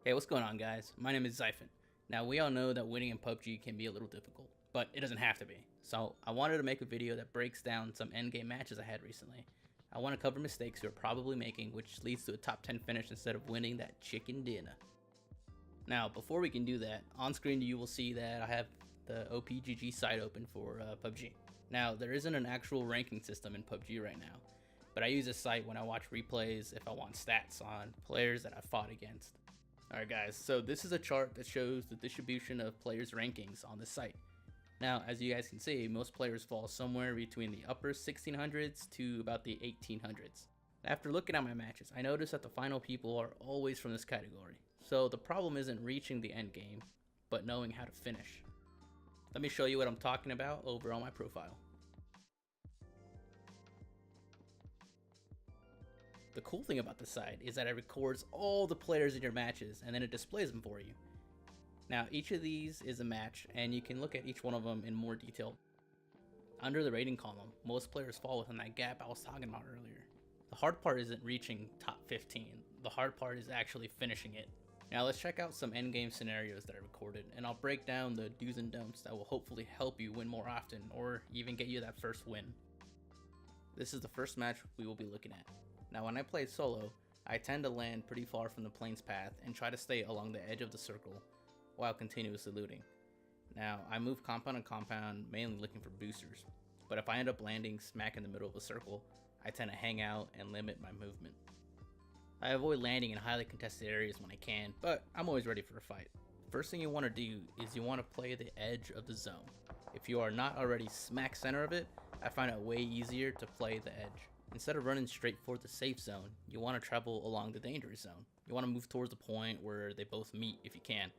Hey, what's going on, guys? My name is Zyphon. Now, we all know that winning in PUBG can be a little difficult, but it doesn't have to be. So, I wanted to make a video that breaks down some endgame matches I had recently. I want to cover mistakes you're probably making, which leads to a top 10 finish instead of winning that chicken dinner. Now, before we can do that, on screen you will see that I have the OPGG site open for PUBG. Now, there isn't an actual ranking system in PUBG right now, but I use this site when I watch replays if I want stats on players that I fought against. Alright guys, so this is a chart that shows the distribution of players' rankings on the site. Now, as you guys can see, most players fall somewhere between the upper 1600s to about the 1800s. After looking at my matches, I noticed that the final people are always from this category. So the problem isn't reaching the end game, but knowing how to finish. Let me show you what I'm talking about over on my profile. The cool thing about the site is that it records all the players in your matches and then it displays them for you. Now, each of these is a match and you can look at each one of them in more detail. Under the rating column, most players fall within that gap I was talking about earlier. The hard part isn't reaching top 15, the hard part is actually finishing it. Now let's check out some endgame scenarios that I recorded, and I'll break down the do's and don'ts that will hopefully help you win more often or even get you that first win. This is the first match we will be looking at. Now when I play solo, I tend to land pretty far from the plane's path and try to stay along the edge of the circle while continuously looting. Now I move compound to compound mainly looking for boosters, but if I end up landing smack in the middle of a circle, I tend to hang out and limit my movement. I avoid landing in highly contested areas when I can, but I'm always ready for a fight. First thing you want to do is you want to play the edge of the zone. If you are not already smack center of it, I find it way easier to play the edge. Instead of running straight for the safe zone, you want to travel along the dangerous zone. You want to move towards the point where they both meet if you can.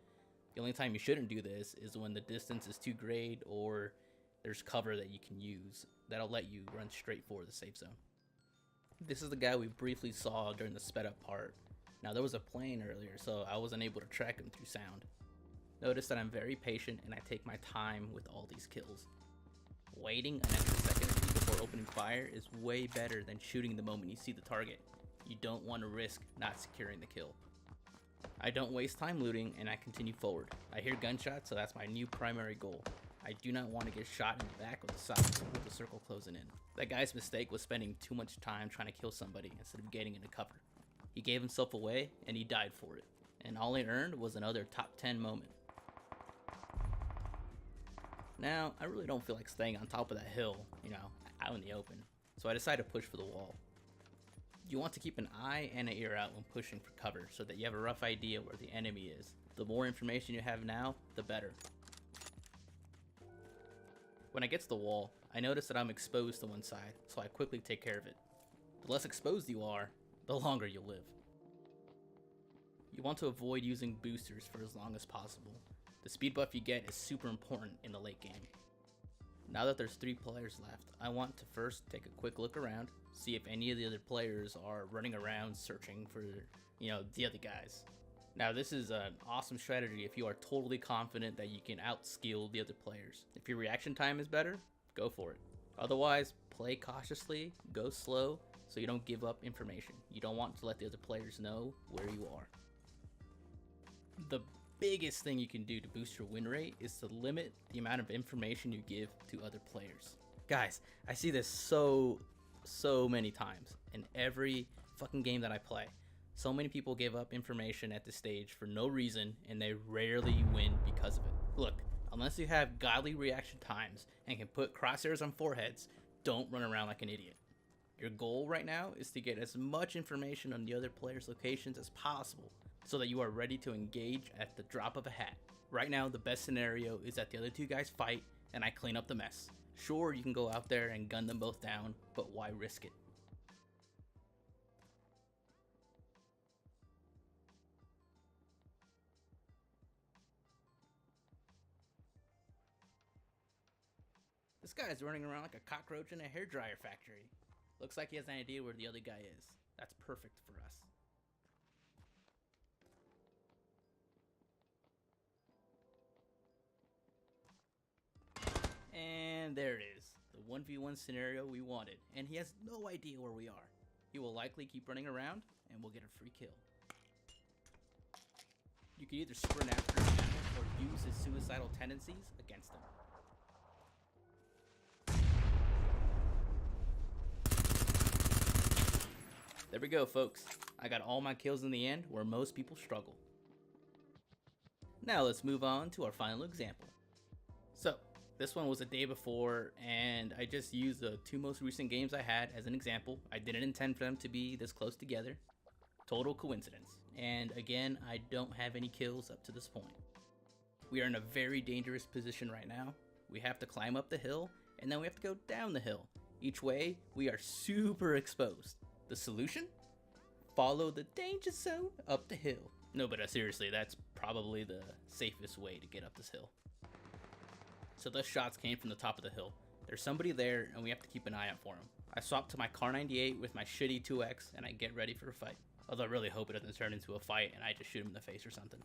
The only time you shouldn't do this is when the distance is too great or there's cover that you can use that'll let you run straight for the safe zone. This is the guy we briefly saw during the sped up part. Now there was a plane earlier, so I wasn't able to track him through sound. Notice that I'm very patient and I take my time with all these kills. Waiting an extra second before opening fire is way better than shooting the moment you see the target. You don't want to risk not securing the kill. I don't waste time looting and I continue forward. I hear gunshots, so that's my new primary goal. I do not want to get shot in the back or the side with the circle closing in. That guy's mistake was spending too much time trying to kill somebody instead of getting into cover. He gave himself away and he died for it. And all he earned was another top 10 moment. Now, I really don't feel like staying on top of that hill, out in the open, so I decided to push for the wall. You want to keep an eye and an ear out when pushing for cover so that you have a rough idea where the enemy is. The more information you have now, the better. When I get to the wall, I notice that I'm exposed to one side, so I quickly take care of it. The less exposed you are, the longer you'll live. You want to avoid using boosters for as long as possible. The speed buff you get is super important in the late game. Now that there's 3 players left, I want to first take a quick look around, see if any of the other players are running around searching for, the other guys. Now this is an awesome strategy if you are totally confident that you can outskill the other players. If your reaction time is better, go for it. Otherwise, play cautiously, go slow, so you don't give up information. You don't want to let the other players know where you are. The biggest thing you can do to boost your win rate is to limit the amount of information you give to other players. Guys, I see this so many times in every fucking game that I play. So many people give up information at this stage for no reason and they rarely win because of it. Look, unless you have godly reaction times and can put crosshairs on foreheads, don't run around like an idiot. Your goal right now is to get as much information on the other players' locations as possible so that you are ready to engage at the drop of a hat. Right now, the best scenario is that the other 2 guys fight and I clean up the mess. Sure, you can go out there and gun them both down, but why risk it? This guy is running around like a cockroach in a hairdryer factory. Looks like he has an idea where the other guy is. That's perfect for us. And there it is, the 1v1 scenario we wanted, and he has no idea where we are. He will likely keep running around, and we'll get a free kill. can either sprint after him or use his suicidal tendencies against him. There we go, folks. I got all my kills in the end where most people struggle. Now let's move on to our final example. So, this one was a day before, and I just used the 2 most recent games I had as an example. I didn't intend for them to be this close together. Total coincidence. And again, I don't have any kills up to this point. We are in a very dangerous position right now. We have to climb up the hill, and then we have to go down the hill. Each way, we are super exposed. The solution? Follow the danger zone up the hill. No, but seriously, that's probably the safest way to get up this hill. So those shots came from the top of the hill. There's somebody there, and we have to keep an eye out for him. I swap to my Kar 98 with my shitty 2X, and I get ready for a fight. Although I really hope it doesn't turn into a fight and I just shoot him in the face or something.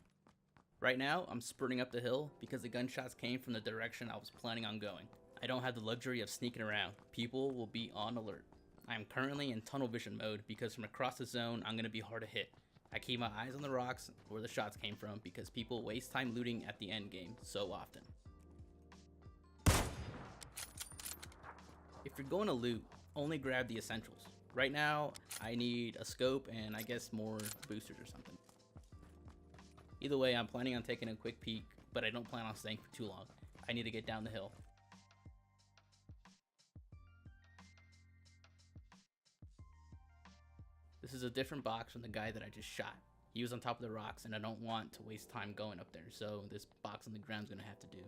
Right now, I'm sprinting up the hill because the gunshots came from the direction I was planning on going. I don't have the luxury of sneaking around. People will be on alert. I am currently in tunnel vision mode because from across the zone, I'm going to be hard to hit. I keep my eyes on the rocks where the shots came from because people waste time looting at the end game so often. If you're going to loot, only grab the essentials. Right now, I need a scope and I guess more boosters or something. Either way, I'm planning on taking a quick peek, but I don't plan on staying for too long. I need to get down the hill. This is a different box from the guy that I just shot. He was on top of the rocks and I don't want to waste time going up there, so this box on the ground is going to have to do.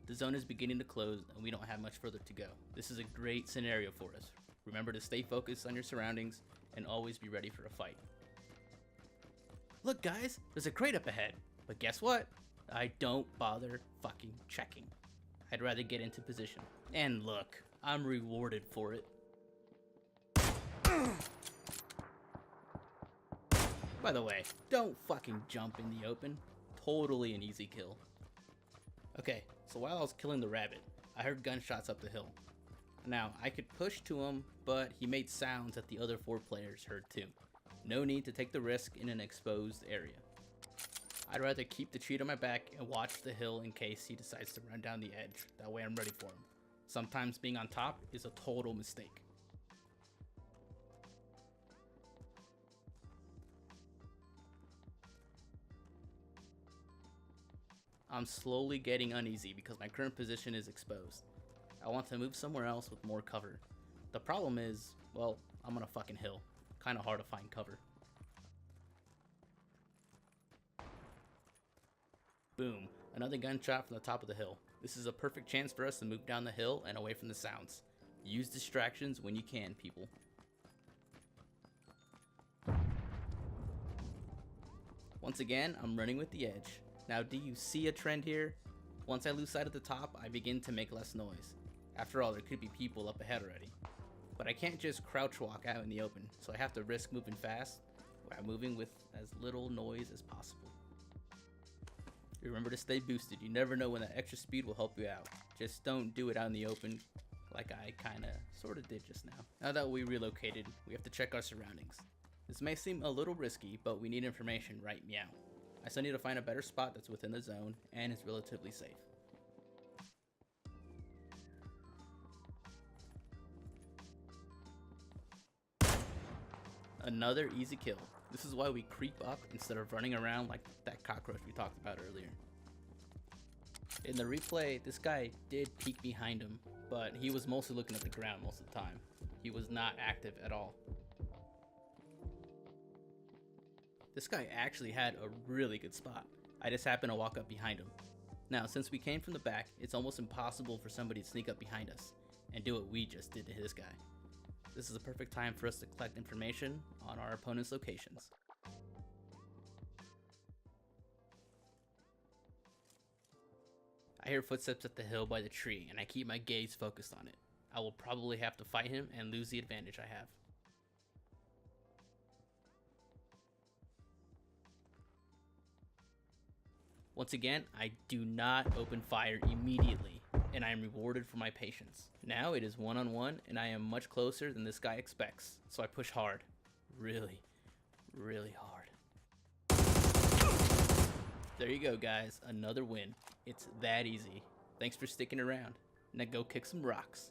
The zone is beginning to close and we don't have much further to go. This is a great scenario for us. Remember to stay focused on your surroundings and always be ready for a fight. Look guys, there's a crate up ahead. But guess what? I don't bother fucking checking. I'd rather get into position. And look, I'm rewarded for it. By the way, don't fucking jump in the open. Totally an easy kill. Okay, so while I was killing the rabbit, I heard gunshots up the hill. Now, I could push to him, but he made sounds that the other 4 players heard too. No need to take the risk in an exposed area. I'd rather keep the cheat on my back and watch the hill in case he decides to run down the edge. That way I'm ready for him. Sometimes being on top is a total mistake. I'm slowly getting uneasy because my current position is exposed. I want to move somewhere else with more cover. The problem is, well, I'm on a fucking hill. Kinda hard to find cover. Boom, another gunshot from the top of the hill. This is a perfect chance for us to move down the hill and away from the sounds. Use distractions when you can, people. Once again, I'm running with the edge. Now, do you see a trend here? Once I lose sight of the top, I begin to make less noise. After all, there could be people up ahead already. But I can't just crouch walk out in the open, so I have to risk moving fast while moving with as little noise as possible. Remember to stay boosted. You never know when that extra speed will help you out. Just don't do it out in the open like I kinda sorta did just now. Now that we relocated, we have to check our surroundings. This may seem a little risky, but we need information, right? Meow. I still need to find a better spot that's within the zone and is relatively safe. Another easy kill. This is why we creep up instead of running around like that cockroach we talked about earlier. In the replay, this guy did peek behind him, but he was mostly looking at the ground most of the time. He was not active at all. This guy actually had a really good spot. I just happened to walk up behind him. Now, since we came from the back, it's almost impossible for somebody to sneak up behind us and do what we just did to this guy. This is a perfect time for us to collect information on our opponent's locations. I hear footsteps at the hill by the tree and I keep my gaze focused on it. I will probably have to fight him and lose the advantage I have. Once again, I do not open fire immediately, and I am rewarded for my patience. Now it is one-on-one, and I am much closer than this guy expects, so I push hard. Really, really hard. there you go, guys. Another win. It's that easy. Thanks for sticking around. Now go kick some rocks.